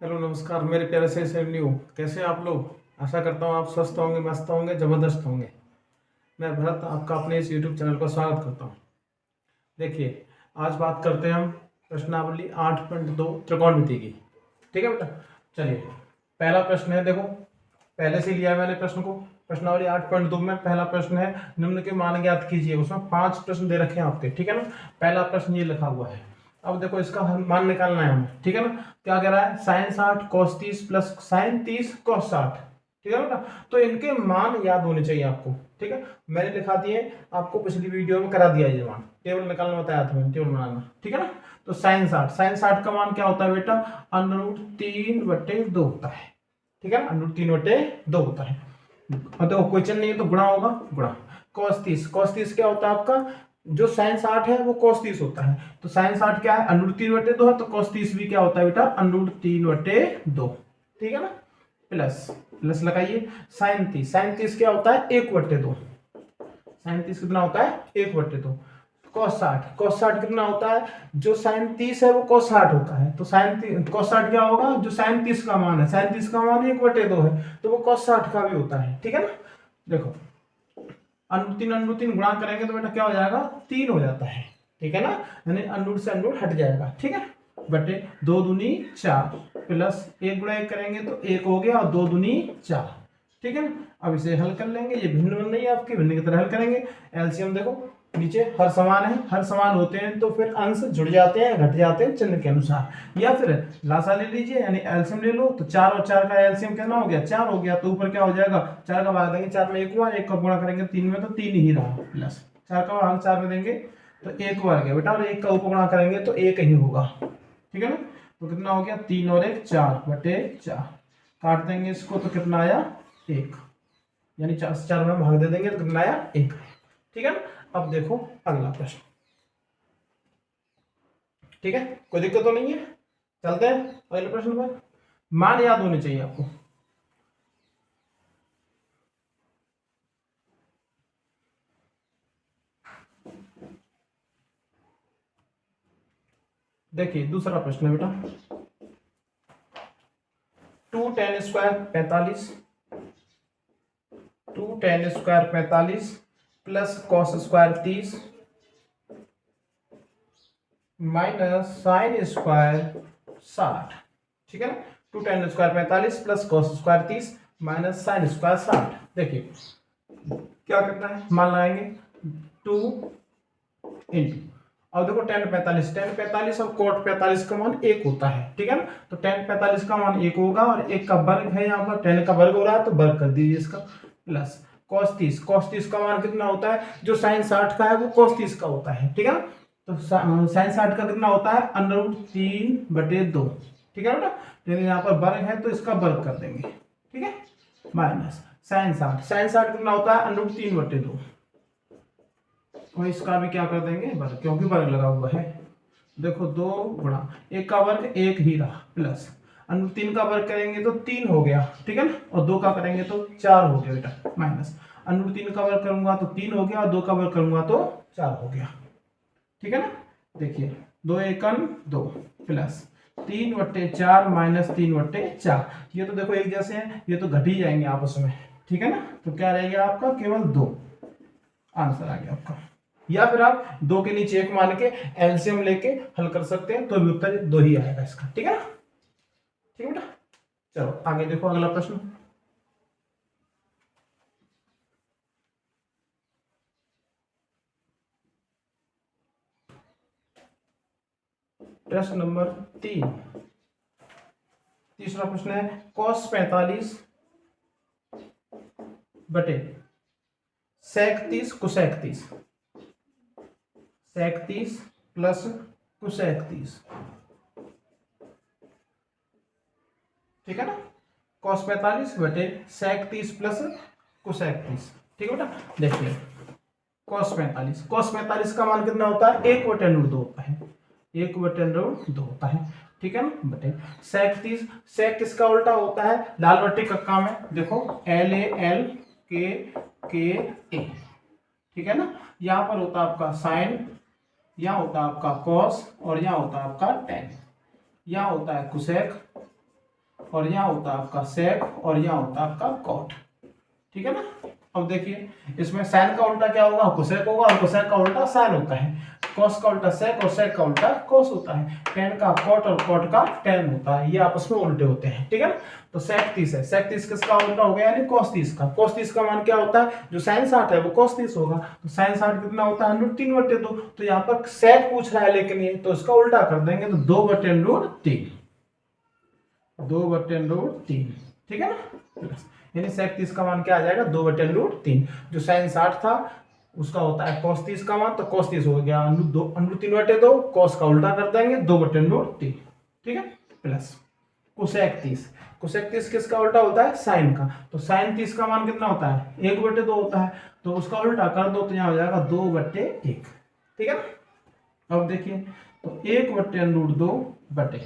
Hello नमस्कार मेरे प्यारे से न्यू कैसे हैं आप लोग। आशा करता हूँ आप स्वस्थ होंगे, मस्त होंगे, जबरदस्त होंगे। मैं भरत आपका अपने इस यूट्यूब चैनल पर स्वागत करता हूँ। देखिए, आज बात करते हैं हम प्रश्नावली 8.2 त्रिकोणमिति की। ठीक है बेटा, चलिए पहला प्रश्न है। देखो, पहले से लिया है मैंने प्रश्न को। प्रश्नावली 8.2 में पहला प्रश्न है, निम्न के मान ज्ञात कीजिए। उसमें 5 प्रश्न दे रखे हैं आपके, ठीक है ना। पहला प्रश्न ये लिखा हुआ है। अब देखो, इसका मान निकालना है हमें, ठीक है ना। क्या कह रहा है, sine 60 cos 30 plus sine 30 cos 60। ठीक है बेटा, तो इनके मान याद होने चाहिए आपको। ठीक है, मैंने लिखा दिए आपको, पिछली वीडियो में करा दिया ये मान। टेबल निकालना बताया था मैंने, टेबल बनाना। ठीक है ना। तो साइन 60 का मान क्या होता है बेटा, √3/2 होता है। ठीक है ना, √3/2 होता है। और देखो क्वेश्चन नहीं है तो गुणा होगा, गुणा। cos 30 क्या होता है आपका, जो साइन 60 है वो cos 30 होता है। तो साइन 60 क्या है, √3/2 है। तो cos 30 भी क्या होता है बेटा, √3/2। ठीक है ना। प्लस प्लस लगाइए। साइन 30 क्या होता है, 1/2। साइन 30 कितना होता है, 1/2। cos 60 कितना होता है, जो साइन 30 है वो cos 60 होता है। तो cos 60 क्या होगा, जो साइन 30 का मान है, साइन 30 का मान 1/2 है, तो वो cos 60 का भी होता है। ठीक है ना। देखो, √3 गुणा करेंगे तो बेटा क्या हो जाएगा, 3 हो जाता है। ठीक है ना, यानी √ से √ हट जाएगा। ठीक है, बटे 2 दूनी 4 प्लस 1 गुणा 1 करेंगे तो 1 हो गया, और 2 दूनी 4। ठीक है, अब इसे हल कर लेंगे। ये भिन्न नहीं है आपकी, भिन्न की तरह हल करेंगे। एलसीएम देखो, नीचे हर समान है, हर समान होते हैं तो फिर अंश जुड़ जाते हैं, घट जाते हैं चिन्ह के अनुसार। या फिर लासा ले लीजिए, यानी एलसीएम ले लो। तो 4 और 4 का एलसीएम कितना हो गया, 4 हो गया। तो ऊपर क्या हो जाएगा, 4 का भाग देंगे 4 में 1 हुआ, 1 का गुणा करेंगे 3 में तो 3 ही रहा, प्लस 4 का भाग 4 में देंगे तो 1 वर्ग है बेटा, और 1 का उपगुणा करेंगे तो 1 ही होगा। ठीक है ना। तो कितना हो गया, 3 और 1 4/4। काट देंगे इसको तो कितना आया, 1। यानी 4 से 4 में भाग दे देंगे तो कितना आया, 1। ठीक है ना। अब देखो अगला प्रश्न। ठीक है, कोई दिक्कत तो नहीं है, चलते हैं अगले प्रश्न पर। मान याद होने चाहिए आपको। देखिए दूसरा प्रश्न है बेटा, 2tan² 45, 2tan² 45 plus cos² 30 minus sin² 60। ठीक है ना, 2tan² 45 plus cos² 30 minus sin² 60। देखिए क्या करना है, मान लगाएंगे 2 इंटू, अब देखो tan 45 और cot 45 का मान 1 होता है। ठीक है ना, तो tan 45 का मान 1 होगा, और 1 का वर्ग है, यहाँ पर tan का वर्ग हो रहा है तो वर्ग कर दीजिए इसका। प्लस cos 30 का मान कितना होता है, जो sin 60 का है वो cos 30 का होता है। ठीक है ना, तो sin 60 का कितना होता है, √3/2। ठीक है बेटा, लेकिन यहाँ पर वर्ग है तो इसका वर्ग कर देंगे। ठीक है, माइनस sin 60 कितना होता है, √3/2, और इसका भी क्या कर देंगे, वर्ग, क्योंकि वर्ग लगा हुआ है। देखो 2 गुणा 1 का वर्ग 1 ही रहा, प्लस √3 का वर्ग करेंगे तो 3 हो गया। ठीक है ना, और 2 का करेंगे तो 4 हो गया बेटा, माइनस √3 का वर्ग करूंगा तो 3 हो गया, और 2 का वर्ग करूंगा तो 4 हो गया। ठीक है ना, देखिए 2 एकम 2 प्लस 3/4 माइनस 3/4। ये तो देखो एक जैसे हैं, ये तो घट ही जाएंगे आपस में। ठीक है ना, तो क्या रहेगा आपका, केवल 2 आंसर आ गया आपका। या फिर आप 2 के नीचे 1 मान के एलसीएम लेके हल कर सकते हैं, तो भी उत्तर 2 ही आएगा इसका। ठीक है ना, ठीक है बेटा। चलो आगे देखो अगला प्रश्न। प्रश्न नंबर 3, तीसरा प्रश्न है, cos 45 बटे sec 30 cosec 30, sec 30 plus cosec 30। ठीक है ना, cos 45 बटे sec 30 प्लस cosec 30। ठीक है बेटा, देखिए cos 45 का मान कितना होता है, 1/√2 होता है, 1/√2 होता है। ठीक है ना, बटे sec 30, sec किसका उल्टा होता है, लाल बट्टी कक्का में देखो LAL KA। ठीक है ना, यहाँ पर होता है आपका साइन, यहाँ होता है आपका कॉस, और यहाँ होता है आपका टेन, यहाँ होता है कुसेक, और यहाँ होता है आपका सेक और यहाँ होता है आपका कॉट, ठीक है ना। अब देखिए इसमें साइन का उल्टा क्या होगा, कोसेक होगा, और कोसेक का उल्टा साइन होता है, कॉस का उल्टा सेक और सेक का उल्टा कॉस होता है, टेन का कॉट और कॉट का टेन होता है, ये आपस में उल्टे होते हैं, ठीक है ना। तो सेक 30 है, सेक 30 किसका उल्टा हो गया यानी कॉस 30 का, कॉस 30 का मान क्या होता है, जो साइन 60 है वो कॉस 30 होगा, तो साइन 60 कितना होता है √3/2, तो यहाँ पर सेक पूछ रहा है लेकिन ये, तो इसका उल्टा कर देंगे तो 2/√3, 2/√3, ठीक है ना। यानी सेक 30 का मान क्या आ जाएगा 2/√3, जो साइन 60 था उसका होता है cos 30 का मान, तो cos 30 हो गया √3/2, cos का उल्टा कर देंगे 2/√3, ठीक है, प्लस कोसेक 30, कोसेक 30 किसका उल्टा होता है साइन का, तो साइन 30 का मान कितना होता है 1/2 होता है, तो उसका उल्टा कर दो तो यहाँ हो जाएगा 2/1, ठीक है ना। अब देखिए तो 1/√2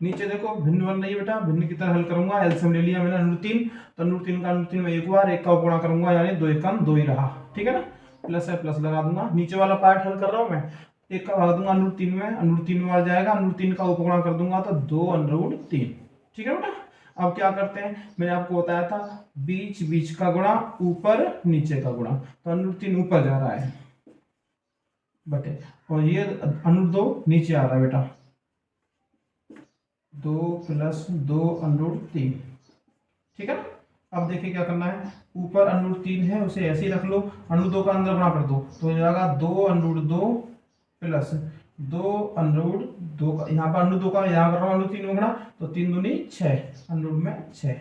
नीचे देखो भिन्न वन नहीं बेटा, भिन्न की तरह हल करूंगा, एलसीएम ले लिया मैंने √3, तो √3 का √3 में एक बार, एक का गुणा करूंगा यानी 2 एकम 2 ही रहा, ठीक है ना, प्लस है प्लस लगा दूंगा, नीचे वाला पार्ट हल कर रहा हूं मैं, एक का भाग दूंगा √3 में, √3 में आ जाएगा, √3 का उपगुणा कर दूंगा तो 2√3, ठीक है बेटा। अब क्या करते हैं, मैंने आपको बताया था बीच बीच का गुणा ऊपर नीचे का गुणा, तो √3 ऊपर जा रहा है बटे, और ये √2 नीचे आ रहा है बेटा, 2 + 2√3, ठीक है ना। अब देखिए क्या करना है, ऊपर √3 है उसे ऐसे ही रख लो, √2 का अंदर गुणा कर दो तो हो जाएगा 2√2 + 2√2 का, यहाँ पर √2 का यहाँ कर रहा हूँ √3 में गुणा, तो 3 दूनी 6, √6,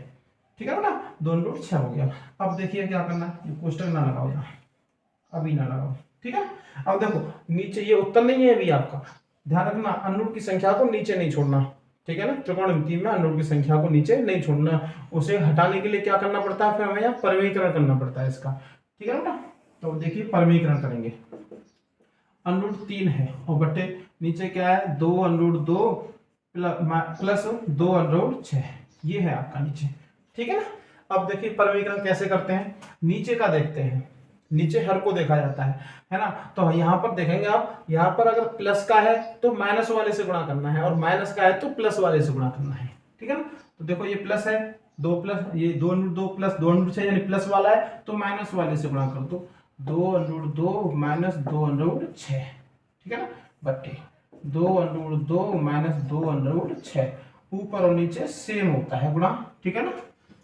ठीक है ना, 2√6 हो गया। अब देखिए क्या करना है, कोष्टक ना लगाओ यहाँ, अभी ना लगाओ, ठीक है। अब देखो नीचे ये उत्तर नहीं है अभी आपका, ध्यान रखना अनुरूप की संख्या को नीचे नहीं छोड़ना, ठीक है ना, त्रिकोणमिति में अनुरूप की संख्या को नीचे नहीं छोड़ना, उसे हटाने के लिए क्या करना पड़ता है, फिर हमें यहाँ परमीकरण करना पड़ता है इसका, ठीक है ना। तो देखिए परमीकरण करेंगे, √3 है और बटे नीचे क्या है 2√2 प्लस 2√6, ये है आपका नीचे, ठीक है ना। अब देखिए परमीकरण कैसे करते हैं, नीचे का देखते हैं, नीचे हर को देखा जाता है ना, तो यहाँ पर देखेंगे आप, यहाँ पर अगर प्लस का है तो माइनस वाले से गुणा करना है, और माइनस का है तो प्लस वाले से गुणा करना है, ठीक है ना। तो देखो ये प्लस है, 2 प्लस ये 2√2 प्लस 2√6 यानी प्लस वाला है, तो माइनस वाले से गुणा कर दो, 2√2 माइनस 2√6, ठीक है ना, बट्टे 2√2 माइनस 2√6, ऊपर और नीचे सेम होता है गुणा, ठीक है ना।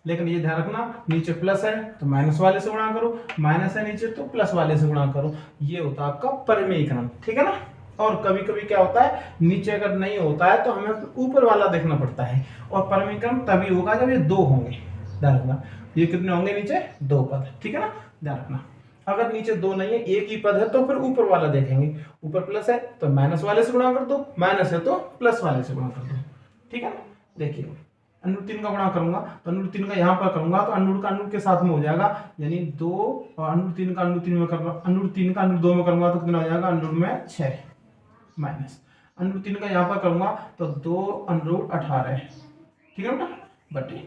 लेकिन ये ध्यान रखना नीचे प्लस है तो माइनस वाले से गुणा करो, माइनस है नीचे तो प्लस वाले से गुणा करो, ये होता है आपका परमीकरण, ठीक है ना। और कभी कभी क्या होता है नीचे अगर नहीं होता है तो हमें ऊपर वाला देखना पड़ता है, और परमीकरण तभी होगा जब ये 2 होंगे, ध्यान रखना ये कितने होंगे नीचे 2 पद, ठीक है ना, ध्यान रखना। अगर नीचे 2 नहीं है एक ही पद है तो फिर ऊपर वाला देखेंगे, ऊपर प्लस है तो माइनस वाले से गुणा कर दो, माइनस है तो प्लस वाले से गुणा कर दो, ठीक है ना। देखिए √3 का गुणा करूंगा तो √3 का यहाँ पर करूंगा तो √3 का √3 के साथ में हो जाएगा, यानी 2, और √3 का √3 में करूंगा, √3 का √2 में करूंगा तो कितना हो जाएगा √6 माइनस, √3 का यहाँ पर करूंगा तो 2√18, ठीक है बेटा, बटे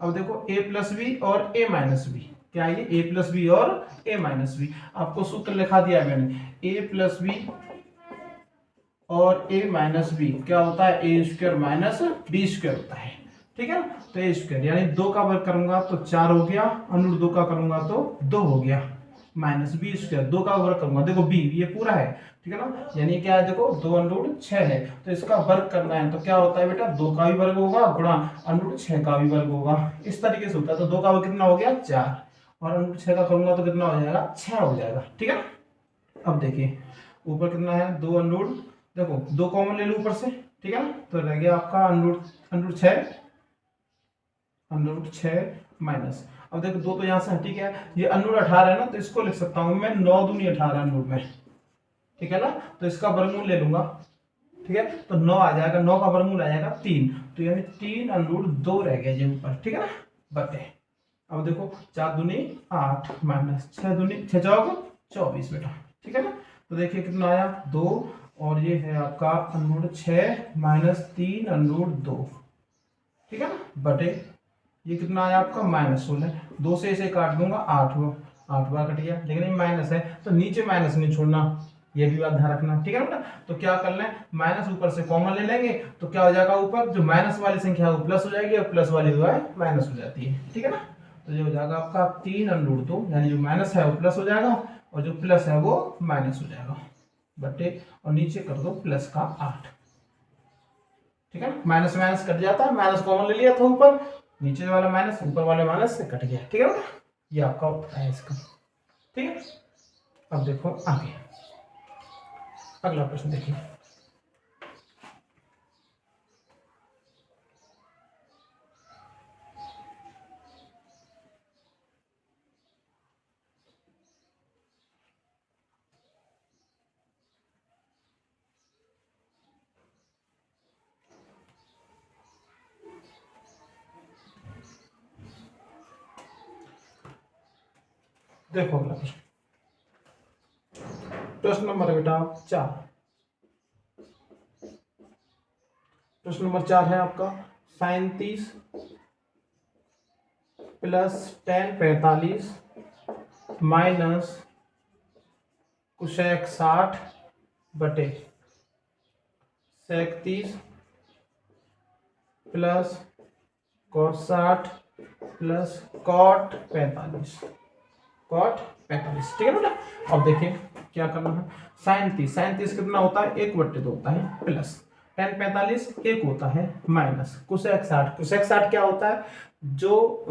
अब देखो a + b और a - b, क्या है ये a + b और a - b, आपको सूत्र लिखा दिया है मैंने, a + b और a - b क्या होता है a² - b² होता है, ठीक है ना। तो a² यानी 2 का वर्ग करूंगा तो 4 हो गया, √2 का करूंगा तो 2 हो गया, माइनस b², 2 का वर्ग करूंगा, देखो b ये पूरा है, ठीक है ना, यानी क्या है देखो 2√6 है, तो इसका वर्ग करना है तो क्या होता है बेटा 2 का भी वर्ग होगा गुणा √6 का भी वर्ग होगा, इस तरीके से होता है। तो 2 का वर्ग कितना हो गया 4, और √6 का करूंगा तो कितना हो जाएगा 6 हो जाएगा, ठीक है ना। अब देखिए ऊपर कितना है 2 देखो 2 कॉमन ले लो ऊपर से, ठीक है ना, तो रह गया आपका √6 माइनस, अब देखो 2 तो यहाँ से हटी गया, ये √18 है ना, तो इसको लिख सकता हूँ मैं 9 दूनी 18 में, ठीक है ना, तो इसका वर्गमूल ले लूंगा, ठीक है, तो 9 आ जाएगा, 9 का वर्गमूल आ जाएगा 3, तो यानी 3√2 रह गया ये ऊपर, ठीक है ना, बटे अब देखो 4 दूनी 8 माइनस 6 दूनी 6 चौक 24 बेटा, ठीक है ना। तो देखिए कितना आया 2, और ये है आपका √6 माइनस 3√2, ठीक है ना, बटे ये कितना आया आपका -16, 2 से इसे काट दूंगा 8 बार कट गया, लेकिन ये माइनस है तो नीचे माइनस नहीं छोड़ना, ये भी बात ध्यान रखना, ठीक है बेटा। तो क्या कर लें, माइनस ऊपर से कॉमन ले लेंगे तो क्या हो जाएगा, ऊपर जो माइनस वाली संख्या है वो प्लस हो जाएगी और प्लस वाली जो है माइनस हो जाती है, ठीक है ना। तो ये हो जाएगा आपका 3√2, यानी जो माइनस है वो प्लस हो जाएगा और जो प्लस है वो माइनस हो जाएगा बटे, और नीचे कर दो प्लस का 8, ठीक है ना। माइनस माइनस कट जाता है, माइनस कॉमन ले लिया था ऊपर, नीचे वाला माइनस ऊपर वाले माइनस से कट गया, ठीक है बेटा। ये आपका उत्तर है इसका, ठीक है। अब देखो आगे अगला प्रश्न देखिए। देखो अगला प्रश्न, प्रश्न नंबर बेटा 4, प्रश्न नंबर 4 है आपका 37 प्लस 1045 माइनस कुशेक 60 बटे 37 plus cot 60 plus cot 45, cot 45, ठीक है बेटा। अब देखिए क्या करना है, 37 कितना होता है, 1/2 होता है, प्लस 1045 1 होता है, माइनस कुशेक 60, कुशेक 60 क्या होता है, जो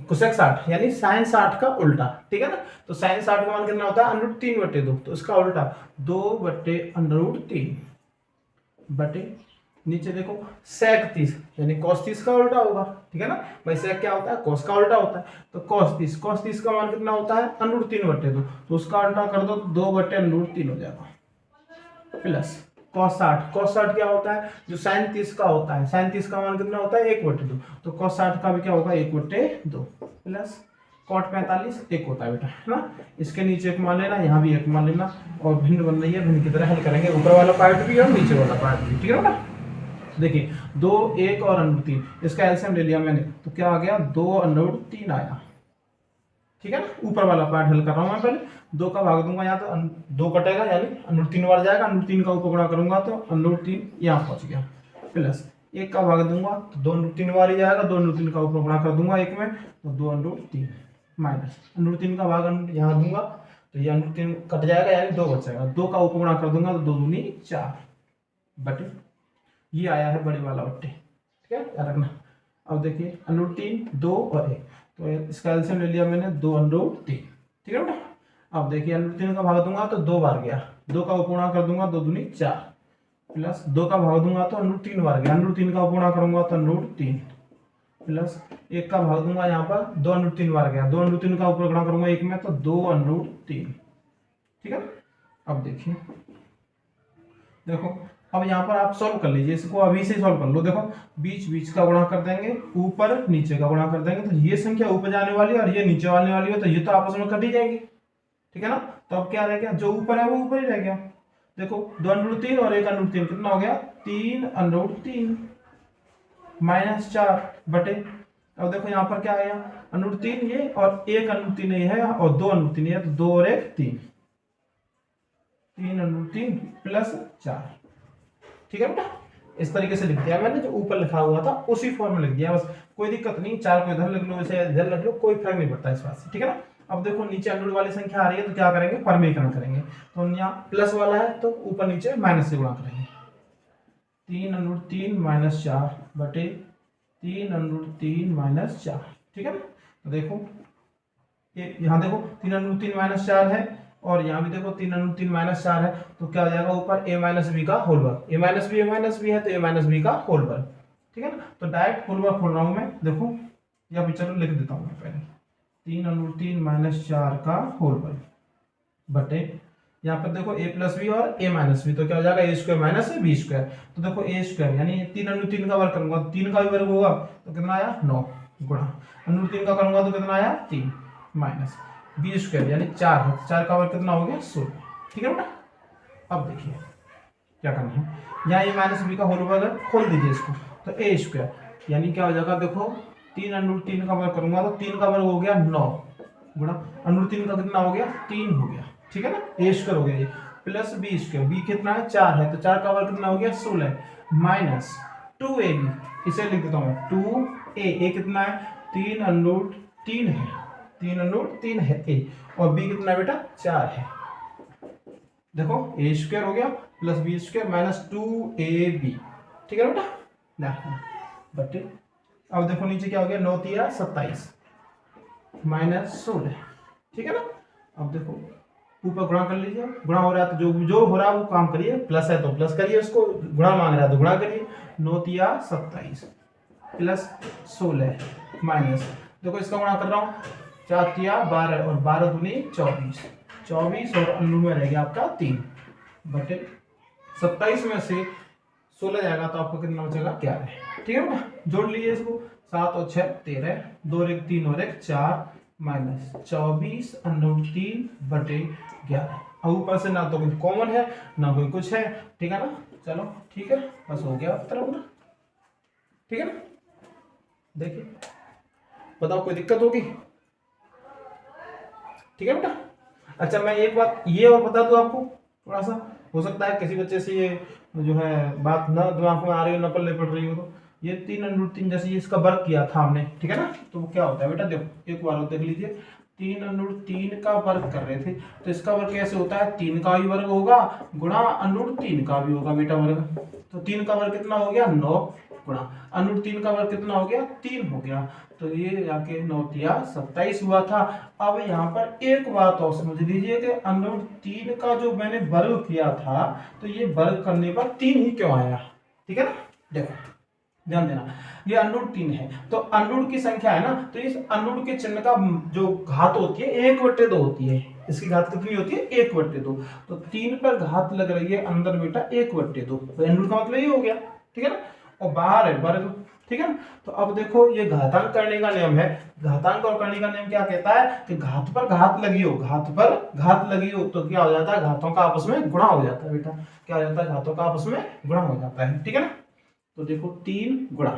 कुशेक 60 यानी साइन 60 का उल्टा, ठीक है ना। तो साइन 60 का मान कितना होता है, √3/2, तो इसका उल्टा 2/√3 बटे, नीचे देखो सेक 30 यानी कॉस 30 का उल्टा होगा, ठीक है ना भाई। सेक क्या होता है, कॉस का उल्टा होता है, तो कॉस 30 का मान कितना होता है, √3/2, तो उसका उल्टा कर दो 2/√3 हो जाएगा, प्लस कॉस 60 क्या होता है, जो साइन 30 का होता है, साइन 30 का मान कितना होता है 1/2, तो कॉस 60 का भी क्या होगा 1/2, प्लस कॉट 45 1 होता है बेटा, है ना। इसके नीचे 1 मान लेना, यहाँ भी 1 मान लेना, और भिन्न बन रही है, भिन्न की तरह हल करेंगे, ऊपर वाला पार्ट भी और नीचे वाला पार्ट भी, ठीक है बेटा। देखिए 2 1 और √3, इसका एलसीएम ले लिया मैंने, तो क्या आ गया 2√3 आया, ठीक है ना। ऊपर वाला पार्ट हल कर रहा हूं मैं, पहले 2 का भाग दूंगा यहाँ, तो 2 कटेगा यानी √3 बार जाएगा, √3 का ऊपर गुणा करूंगा तो √3 यहाँ पहुंच गया, प्लस 1 का भाग दूंगा तो 2√3 बार ही जाएगा, 2√3 का ऊपर गुणा कर दूंगा 1 में, तो 2√3 माइनस √3 का भाग यहाँ दूंगा तो ये √3 कट जाएगा यानी 2 बच जाएगा, 2 का ऊपर गुणा कर दूंगा तो 2 दूनी 4 बटे, ये आया है बड़े वाला बट्टे, ठीक है, याद रखना। अब देखिए √3 2 और 1, तो इसका एलसीएम ले लिया मैंने 2√3, ठीक है बेटा। अब देखिए √3 का भाग दूंगा तो 2 बार गया, 2 का उपगुणा कर दूंगा 2 दूनी 4, प्लस 2 का भाग दूंगा तो √3 बार गया, √3 का उपगुणा करूंगा तो √3, प्लस 1 का भाग दूंगा यहाँ पर 2√3 बार गया, 2√3 का ऊपर गुणा करूंगा 1 में तो 2√3, ठीक है। अब देखिए देखो, अब यहाँ पर आप सॉल्व कर लीजिए, इसको अभी से सॉल्व कर लो। देखो बीच बीच का गुणा कर देंगे, ऊपर नीचे का गुणा कर देंगे, तो ये संख्या ऊपर जाने वाली है और ये नीचे आने वाली है, तो ये तो आपस में कट ही जाएगी, ठीक है ना। तो अब क्या रह गया, जो ऊपर है वो ऊपर ही रह गया। देखो 2√3 और 1√3 कितना हो गया, 3√3 माइनस 4 बटे, अब देखो यहाँ पर क्या आया, √3 ये और 1√3 ये है और 2√3 है, तो 2 और 1 3, 3√3 प्लस 4, ठीक है बेटा। इस तरीके से लिख दिया मैंने, जो ऊपर लिखा हुआ था उसी फॉर्म में लिख दिया, बस कोई दिक्कत नहीं, 4 को इधर लिख लो, इसे इधर लिख लो, कोई फर्क नहीं पड़ता इस बात से, ठीक है ना। अब देखो नीचे अंडर वाली संख्या आ रही है तो क्या करेंगे, परमीकरण करेंगे, तो यहाँ प्लस वाला है तो ऊपर नीचे माइनस से गुणा करेंगे, 3√3 माइनस 4 बटे 3√3 माइनस 4, ठीक है ना। तो देखो यहाँ देखो 3√3 माइनस 4 है और यहाँ भी देखो 3√3 माइनस 4 है, तो क्या हो जाएगा ऊपर a माइनस बी का होल वर्ग, a माइनस बी है तो a माइनस बी का होल वर्ग, ठीक है ना। तो डायरेक्ट होल वर्ग खोल रहा हूँ मैं, देखो या भी चलो लिख देता हूँ मैं पहले, 3√3 माइनस 4 का होल वर्ग बटे, यहाँ पर देखो a प्लस बी और a माइनस बी, तो क्या हो जाएगा a square minus B square, तो देखो a स्क्वायर यानी 3√3 का वर्ग करूंगा तो 3 का भी वर्ग होगा तो कितना आया 9 गुणा √3 का करूंगा तो कितना आया 3 माइनस बी स्क्वायर यानी 4 है, 4 का वर्ग कितना हो गया 16, ठीक है बेटा। अब देखिए क्या करना है, यहाँ a माइनस बी का होल वर्ग खोल दीजिए इसको, तो a स्क्वायर यानी क्या हो जाएगा, देखो 3√3 का वर्ग करूंगा तो 3 का वर्ग हो गया 9 गुणा √3 का कितना हो गया 3 हो गया, ठीक है ना, a स्क्वायर हो गया ये, प्लस बी स्क्वायर, बी कितना है 4 है, तो 4 का वर्ग कितना हो गया 16 माइनस 2ab, इसे लिख देता हूँ 2a, कितना है 3√3 है, 3√3 है a, और b कितना बेटा 4 है। देखो a स्क्वायर हो गया plus B square minus 2ab, ठीक है बेटा ना, बटे अब देखो नीचे क्या हो गया 9 तिया 27 माइनस 16, ठीक है ना। अब देखो ऊपर गुणा कर लीजिए, गुणा हो रहा है तो जो जो हो रहा है वो काम करिए, प्लस है तो प्लस करिए, उसको गुणा मांग रहा है तो गुणा करिए, 9 तिया 27 प्लस 16 माइनस, देखो इसका गुणा कर रहा हूँ 4 तिया 12 और 12 दूनी 24, 24 और अनुरूप में रहेगा आपका 3 बटे 27 में से 16 जाएगा तो आपको कितना बचेगा 11, ठीक है ना। जोड़ लीजिए इसको, 7 और 6 13, 2 और 1 3 और 1 4 माइनस 24 अनुरूप 3 बटे 11। अब ऊपर से ना तो कोई कॉमन है ना कोई कुछ है, ठीक है ना। चलो ठीक है, बस हो गया उत्तर अपना, ठीक है ना। देखिए बताओ कोई दिक्कत होगी, ठीक है बेटा। अच्छा मैं एक बात ये और बता दूं आपको, थोड़ा सा हो सकता है किसी बच्चे से ये जो है बात ना दिमाग में आ रही हो, न पल्ले पड़ रही हो, तो ये 3√3 जैसे इसका वर्ग किया था हमने, ठीक है ना, तो वो क्या होता है बेटा, देखो एक बार देख लीजिए, 3√3 का वर्ग कर रहे थे तो इसका वर्ग कैसे होता है, 3 का भी वर्ग होगा गुणा √3 का भी होगा बेटा वर्ग, तो 3 का वर्ग कितना हो गया 9 गुणा √3 का वर्ग कितना हो गया 3 हो गया, तो ये जाके 9 तिया 27 हुआ था। अब यहाँ पर एक बात और समझ लीजिए कि √3 का जो मैंने वर्ग किया था तो ये वर्ग करने पर 3 ही क्यों आया, ठीक है ना। देखो ध्यान देना, ये √3 है तो अनुरूप की संख्या है ना, तो इस अनुरूप के चिन्ह का जो घात होती है 1/2 होती है, इसकी घात कितनी होती है 1/2, तो 3 पर घात लग रही है अंदर बेटा 1/2, तो अनुरूप का मतलब ये हो गया, ठीक है ना, और बाहर है वर्ग, ठीक है ना। तो अब देखो ये घातांक करने का नियम है, घातांक और करने का नियम क्या कहता है कि घात पर घात लगी हो, घात पर घात लगी हो तो क्या हो जाता है, घातों का आपस में गुणा हो जाता है बेटा, क्या हो जाता है, घातों का आपस में गुणा हो जाता है, ठीक है ना। तो देखो 3 गुणा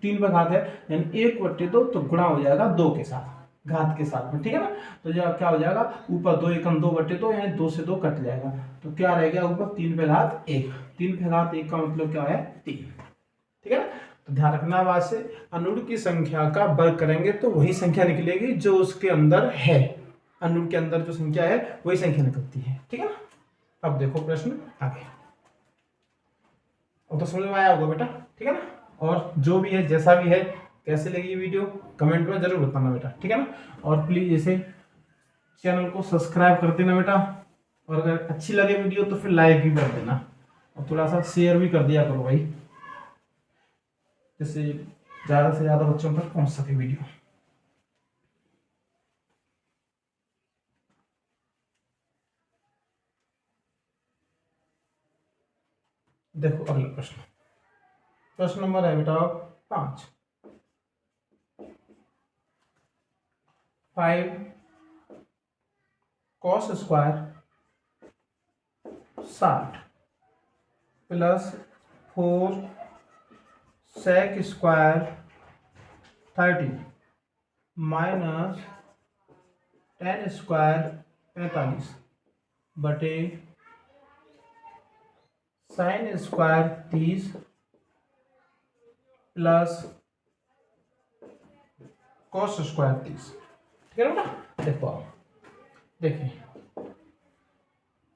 3 पर घात है यानी 1/2, तो गुणा हो जाएगा 2 के साथ, घात के साथ में, ठीक है ना। तो जब क्या हो जाएगा ऊपर 2 एकम 2/2 यानी 2 से 2 कट जाएगा, तो क्या रह गया ऊपर 3 पे घात 1, 3 पे घात 1 का मतलब क्या है 3, ठीक है ना। तो ध्यान रखना बात से, अनुरूप की संख्या का वर्ग करेंगे तो वही संख्या निकलेगी जो उसके अंदर है, अनुरूप के अंदर जो संख्या है वही संख्या निकलती है, ठीक है ना। अब देखो प्रश्न आगे, और तो समझ में आया होगा बेटा, ठीक है ना। और जो भी है जैसा भी है कैसे लगी वीडियो कमेंट में जरूर बताना बेटा, ठीक है ना। और प्लीज इसे चैनल को सब्सक्राइब कर देना बेटा, और अगर अच्छी लगे वीडियो तो फिर लाइक भी कर देना, और थोड़ा सा शेयर भी कर दिया करो भाई, जिससे ज्यादा से ज्यादा बच्चों तक पहुंच सके वीडियो। देखो अगला प्रश्न, प्रश्न नंबर है बेटा 5, 5 cos square 60 plus 4 sec square 30 minus 10 square 45 बटे sine square 30 plus cos square 30, ठीक है ना। देखो आप देखिए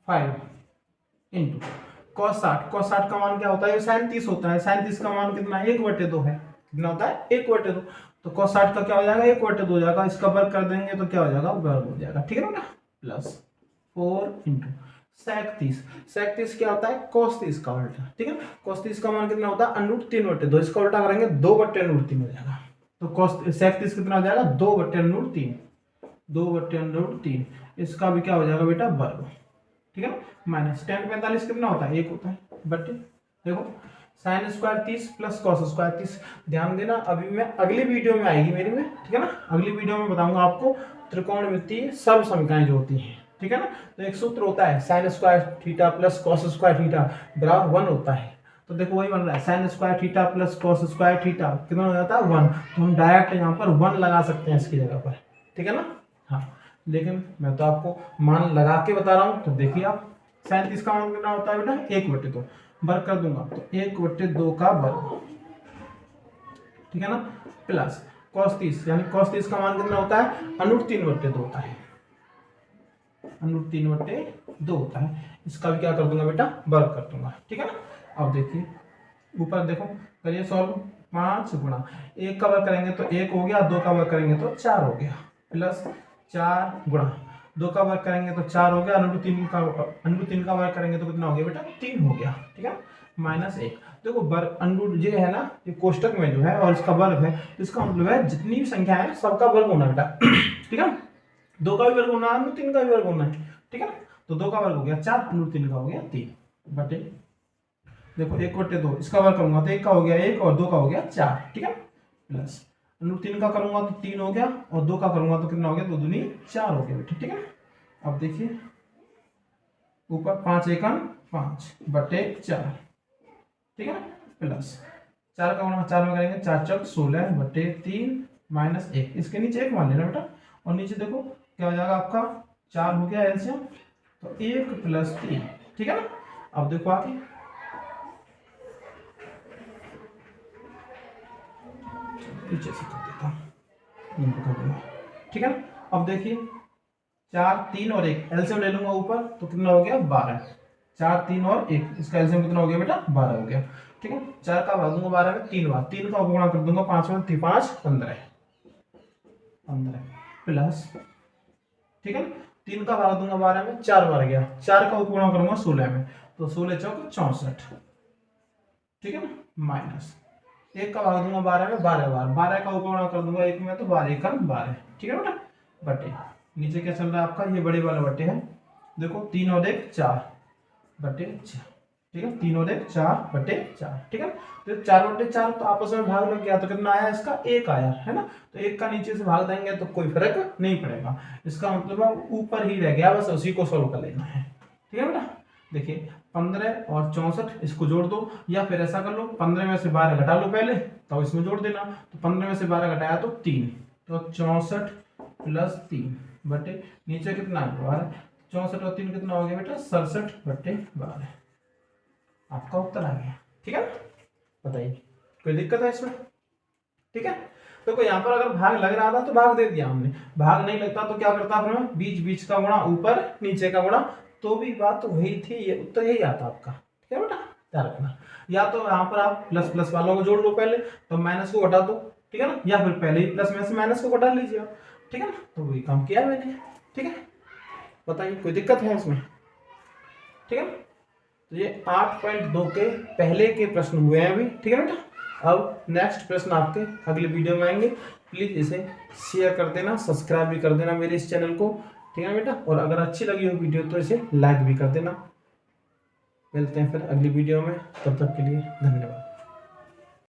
5 इंटू कॉस 60, कॉस 60 का मान क्या होता है साइन 30 होता है, साइन 30 का मान कितना 1/2 है, कितना होता है 1/2, तो cos 60 का क्या हो जाएगा 1/2 हो जाएगा, इसका वर्ग कर देंगे तो क्या हो जाएगा वर्ग हो जाएगा, ठीक है ना। प्लस 4 इंटू sec 30, sec 30 क्या होता है cos 30 का उल्टा, ठीक है। cos 30 का मान कितना होता है √3/2, इसका उल्टा करेंगे 2/√3 हो जाएगा, तो cos sec 30 कितना हो जाएगा 2/√3, 2/√3, इसका भी क्या हो जाएगा बेटा वर्ग, ठीक है ना। माइनस 10 45 कितना होता है 1 होता है, बटे देखो sine square 30 plus cos square 30, ध्यान देना अभी मैं अगली वीडियो में आएगी मेरी में, ठीक है ना, अगली वीडियो में बताऊंगा आपको त्रिकोणमितीय सब समीकरण जो होती हैं, ठीक है ना। तो एक सूत्र होता है sine square theta plus cos square theta बराबर 1 होता है, तो देखो वही बन रहा है sine square theta plus cos square theta कितना हो जाता है 1, तो हम डायरेक्ट यहाँ पर 1 लगा सकते हैं इसकी जगह पर, ठीक है ना। हाँ लेकिन मैं तो आपको मान लगा के बता रहा हूँ, तो देखिए आप 37 का मान कितना होता है बेटा 1/2, वर्ग कर दूंगा तो 1/2 का वर्ग, ठीक है ना, प्लस cos 30 यानी cos 30 का मान कितना होता है √3/2 होता है, √3/2 होता है। इसका भी क्या कर दूंगा बेटा वर्ग कर दूंगा, ठीक है ना। अब देखिए ऊपर देखो करिए सॉल्व, 5 गुणा 1 का वर्ग करेंगे तो 1 हो गया, 2 का वर्ग करेंगे तो 4 हो गया, प्लस 4 गुणा 2 का वर्ग करेंगे तो 4 हो गया, √3 का वर्ग करेंगे तो कितना हो गया बेटा 3 हो गया, ठीक है, -1। देखो वर्ग अंडर ये है ना, ये कोष्टक में जो है और इसका वर्ग है, तो इसका मतलब है जितनी भी संख्या है सबका वर्ग होना बेटा, ठीक है, 2 का भी वर्ग होना है, √3 का भी वर्ग होना है, ठीक है ना। तो 2 का वर्ग हो गया 4, √3 का हो गया 3 बटे, देखो 1/2 इसका वर्ग करूंगा तो 1 का हो गया 1 और 2 का हो गया 4, ठीक है, प्लस √3 का करूंगा तो 3 हो गया और 2 का करूंगा तो कितना हो गया 2 दूनी 4 हो गया बेटा, ठीक है। अब देखिए ऊपर 5 एकम 5 बटे 4, ठीक है ना, प्लस 4 का गुणा 4 में करेंगे 4 चौक 16 बटे 3 -1, इसके नीचे 1 मान लेना बेटा, और नीचे देखो क्या हो जाएगा आपका 4 हो गया एलसीएम, तो 1 + 3, ठीक है ना। अब देखो आगे पीछे से कर देता हूँ, कर दूंगा, ठीक है ना। अब देखिए 4 3 और 1 एलसीएम ले लूंगा ऊपर तो कितना हो गया 12, 4 3 और 1 इसका एलसीएम कितना हो गया बेटा 12 हो गया, ठीक है। 4 का भाग दूंगा 12 में 3 बार, 3 का गुणा कर दूंगा 5 में 5 15 प्लस, ठीक है, 3 का भाग दूंगा 12 में 4 बार गया, 4 का गुणा करूंगा 16 में तो 16 चौक 64, ठीक है ना, माइनस 1 का भाग दूंगा 12 में 12 बार, 12 का गुणा कर दूंगा 1 में तो 12 1 12, ठीक है बेटा, बटे नीचे क्या चल रहा है आपका ये बड़े वाला बटे है, देखो 3 और 1 4 बटे 6, ठीक है, 3 और 1 4 बटे 4, ठीक है। तो 4 बटे 4 तो आपस में भाग लग गया तो कितना आया इसका 1 आया है ना, तो 1 का नीचे से भाग देंगे तो कोई फर्क नहीं पड़ेगा, इसका मतलब ऊपर ही रह गया, बस उसी को सोल्व कर लेना है, ठीक है बेटा। देखिए 15 और 64 इसको जोड़ दो, या फिर ऐसा कर लो 15 में से 12 घटा लो पहले तो इसमें जोड़ देना, तो 15 में से 12 घटाया तो 3, तो 64 + 3 बटे नीचे कितना है 12, 64 और 3 कितना हो गया बेटा 67 बटे 12, आपका उत्तर आ गया, ठीक है। बताइए कोई दिक्कत है इसमें, ठीक है। तो यहाँ पर अगर भाग लग रहा था तो भाग दे दिया हमने, भाग नहीं लगता तो क्या करता फिर मैं बीच बीच का गुणा ऊपर नीचे का गुणा, तो भी बात तो वही थी, ये उत्तर यही आता आपका, ठीक है बेटा, ध्यान रखना। या तो यहाँ पर आप प्लस प्लस वालों को जोड़ लो पहले तो माइनस को घटा दो, ठीक है ना, या फिर पहले ही प्लस में से माइनस को घटा लीजिए, ठीक है ना, तो वही काम किया मैंने, ठीक है। बताइए कोई दिक्कत है इसमें, ठीक है। तो ये 8.2 के पहले के प्रश्न हुए हैं अभी, ठीक है बेटा। अब नेक्स्ट प्रश्न आपके अगले वीडियो में आएंगे, प्लीज इसे शेयर कर देना, सब्सक्राइब भी कर देना मेरे इस चैनल को, ठीक है बेटा, और अगर अच्छी लगी हो वीडियो तो इसे लाइक भी कर देना। मिलते हैं फिर अगली वीडियो में, तब तक के लिए धन्यवाद।